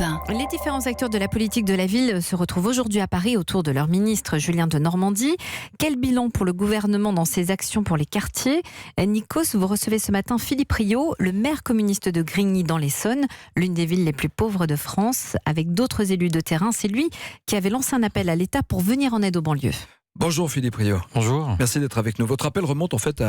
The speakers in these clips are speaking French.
Europe 1. Les différents acteurs de la politique de la ville se retrouvent aujourd'hui à Paris autour de leur ministre Julien Denormandie. Quel bilan pour le gouvernement dans ses actions pour les quartiers ? Nikos, vous recevez ce matin Philippe Riot, le maire communiste de Grigny dans l'Essonne, l'une des villes les plus pauvres de France. Avec d'autres élus de terrain, c'est lui qui avait lancé un appel à l'État pour venir en aide aux banlieues. Bonjour Philippe Riot. Bonjour. Merci d'être avec nous. Votre appel remonte en fait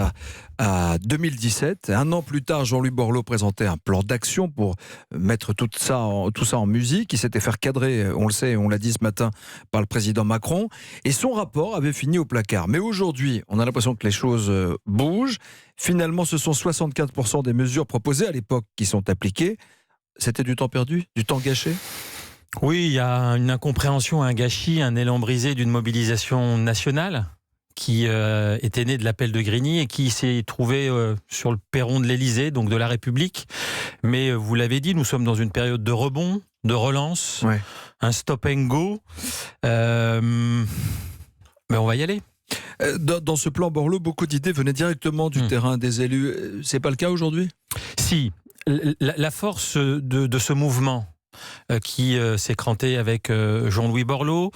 à 2017. Un an plus tard, Jean-Louis Borloo présentait un plan d'action pour mettre tout ça en musique. Il s'était fait cadrer, on le sait, on l'a dit ce matin, par le président Macron. Et son rapport avait fini au placard. Mais aujourd'hui, on a l'impression que les choses bougent. Finalement, ce sont 64% des mesures proposées à l'époque qui sont appliquées. C'était du temps perdu, du temps gâché ? Oui, il y a une incompréhension, un gâchis, un élan brisé d'une mobilisation nationale qui était née de l'appel de Grigny et qui s'est trouvée sur le perron de l'Élysée, donc de la République. Mais vous l'avez dit, nous sommes dans une période de rebond, de relance, ouais. Un stop and go. Mais on va y aller. Dans ce plan Borloo, beaucoup d'idées venaient directement du terrain des élus. C'est pas le cas aujourd'hui ? Si, la force de ce mouvement qui s'est cranté avec Jean-Louis Borloo,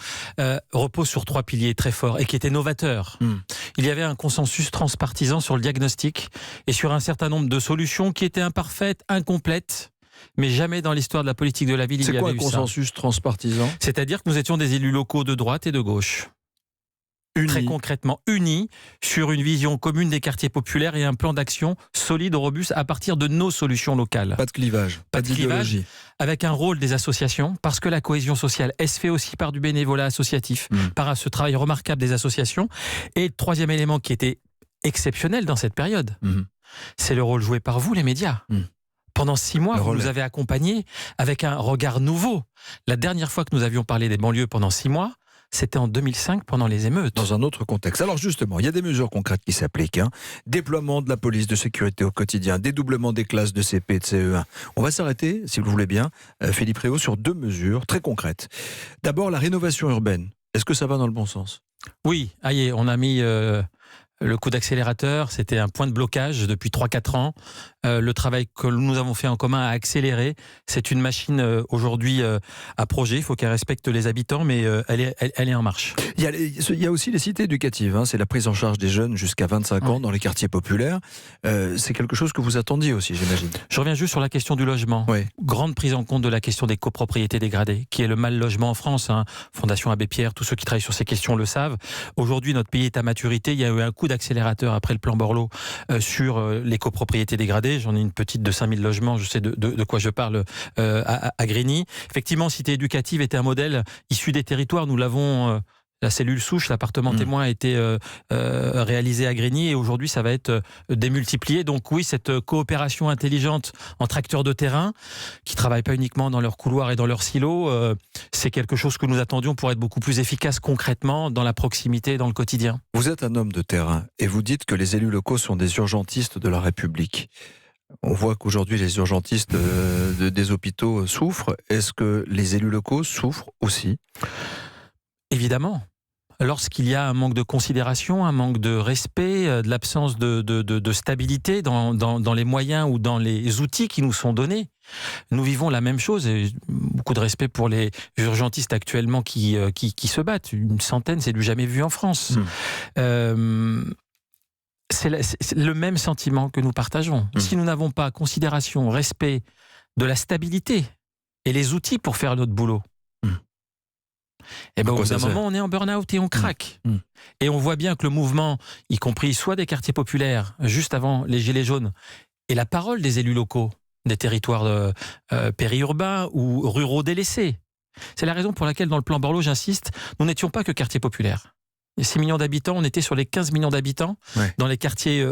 repose sur 3 piliers très forts et qui étaient novateurs. Il y avait un consensus transpartisan sur le diagnostic et sur un certain nombre de solutions qui étaient imparfaites, incomplètes, mais jamais dans l'histoire de la politique de la ville il y avait eu ça. C'est quoi un consensus transpartisan ? C'est-à-dire que nous étions des élus locaux de droite et de gauche. Très concrètement unis sur une vision commune des quartiers populaires et un plan d'action solide, robuste à partir de nos solutions locales. Pas de clivage, pas d'idéologie. Avec un rôle des associations, parce que la cohésion sociale, elle se fait aussi par du bénévolat associatif, par ce travail remarquable des associations. Et le troisième élément qui était exceptionnel dans cette période, c'est le rôle joué par vous, les médias. Pendant 6 mois, vous nous avez accompagnés avec un regard nouveau. La dernière fois que nous avions parlé des banlieues pendant 6 mois, c'était en 2005, pendant les émeutes. Dans un autre contexte. Alors justement, il y a des mesures concrètes qui s'appliquent. Déploiement de la police de sécurité au quotidien, dédoublement des classes de CP et de CE1. On va s'arrêter, si vous le voulez bien, Philippe Riot, sur 2 mesures très concrètes. D'abord, la rénovation urbaine. Est-ce que ça va dans le bon sens ? Oui, on a mis le coup d'accélérateur. C'était un point de blocage depuis 3-4 ans. Le travail que nous avons fait en commun a accéléré. C'est une machine aujourd'hui à projet. Il faut qu'elle respecte les habitants, mais elle est en marche. Il y a aussi les cités éducatives. C'est la prise en charge des jeunes jusqu'à 25 ans dans les quartiers populaires. C'est quelque chose que vous attendiez aussi, j'imagine. Je reviens juste sur la question du logement. Oui. Grande prise en compte de la question des copropriétés dégradées, qui est le mal logement en France. Fondation Abbé Pierre, tous ceux qui travaillent sur ces questions le savent. Aujourd'hui, notre pays est à maturité. Il y a eu un coup d'accélérateur après le plan Borloo sur les copropriétés dégradées. J'en ai une petite de 5000 logements, je sais de quoi je parle à Grigny. Effectivement, Cité éducative était un modèle issu des territoires. Nous l'avons, la cellule souche, l'appartement témoin a été réalisé à Grigny et aujourd'hui ça va être démultiplié. Donc oui, cette coopération intelligente entre acteurs de terrain qui ne travaillent pas uniquement dans leurs couloirs et dans leurs silos, c'est quelque chose que nous attendions pour être beaucoup plus efficace concrètement dans la proximité et dans le quotidien. Vous êtes un homme de terrain et vous dites que les élus locaux sont des urgentistes de la République. On voit qu'aujourd'hui les urgentistes des hôpitaux souffrent. Est-ce que les élus locaux souffrent aussi ? Évidemment. Lorsqu'il y a un manque de considération, un manque de respect, de l'absence de stabilité dans les moyens ou dans les outils qui nous sont donnés, nous vivons la même chose. Et beaucoup de respect pour les urgentistes actuellement qui se battent. 100, c'est du jamais vu en France. C'est le même sentiment que nous partageons. Si nous n'avons pas considération, respect de la stabilité et les outils pour faire notre boulot, et au bout d'un moment, on est en burn-out et on craque. Et on voit bien que le mouvement, y compris soit des quartiers populaires, juste avant les Gilets jaunes, et la parole des élus locaux, des territoires périurbains ou ruraux délaissés. C'est la raison pour laquelle, dans le plan Borloo, j'insiste, nous n'étions pas que quartier populaire. 6 millions d'habitants, on était sur les 15 millions d'habitants dans les quartiers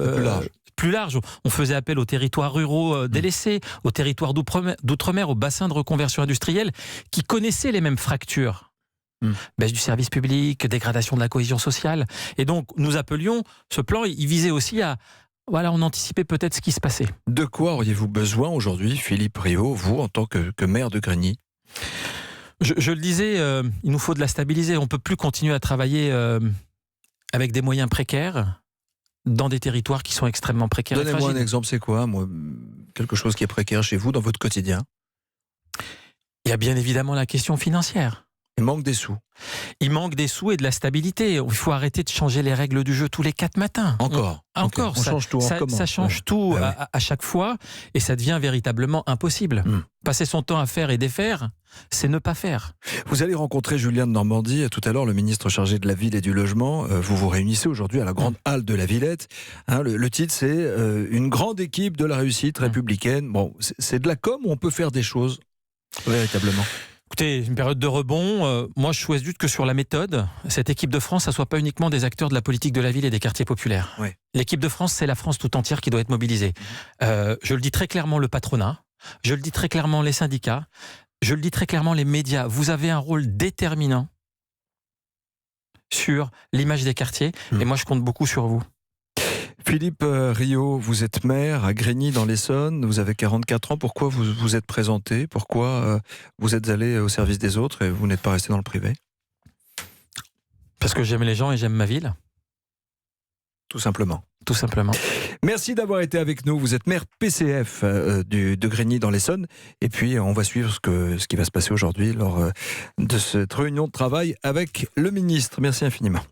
plus larges. On faisait appel aux territoires ruraux délaissés, aux territoires d'outre-mer, aux bassins de reconversion industrielle, qui connaissaient les mêmes fractures. Baisse du service public, dégradation de la cohésion sociale. Et donc, nous appelions, ce plan, il visait aussi à... Voilà, on anticipait peut-être ce qui se passait. De quoi auriez-vous besoin aujourd'hui, Philippe Riot, vous, en tant que maire de Grigny ? Je le disais, il nous faut de la stabiliser. On ne peut plus continuer à travailler avec des moyens précaires dans des territoires qui sont extrêmement précaires. Donnez-moi un exemple, c'est quoi, quelque chose qui est précaire chez vous, dans votre quotidien ? Il y a bien évidemment la question financière. Il manque des sous. Il manque des sous et de la stabilité. Il faut arrêter de changer les règles du jeu tous les 4 matins. Encore. Encore. On change tout. Ça change tout à chaque fois et ça devient véritablement impossible. Passer son temps à faire et défaire, c'est ne pas faire. Vous allez rencontrer Julien de Normandie tout à l'heure, le ministre chargé de la ville et du logement. Vous vous réunissez aujourd'hui à la grande halle de la Villette. Le titre, c'est une grande équipe de la réussite républicaine. Bon, c'est de la com où on peut faire des choses véritablement. Écoutez, une période de rebond, moi je souhaite juste que sur la méthode, cette équipe de France, ça soit pas uniquement des acteurs de la politique de la ville et des quartiers populaires. Oui. L'équipe de France, c'est la France tout entière qui doit être mobilisée. Je le dis très clairement, le patronat, je le dis très clairement, les syndicats, je le dis très clairement, les médias. Vous avez un rôle déterminant sur l'image des quartiers et moi je compte beaucoup sur vous. Philippe Rio, vous êtes maire à Grigny dans l'Essonne, vous avez 44 ans, pourquoi vous vous êtes présenté? Pourquoi vous êtes allé au service des autres et vous n'êtes pas resté dans le privé? Parce que j'aime les gens et j'aime ma ville. Tout simplement. Tout simplement. Merci d'avoir été avec nous, vous êtes maire PCF de Grigny dans l'Essonne et puis on va suivre ce qui va se passer aujourd'hui lors de cette réunion de travail avec le ministre. Merci infiniment.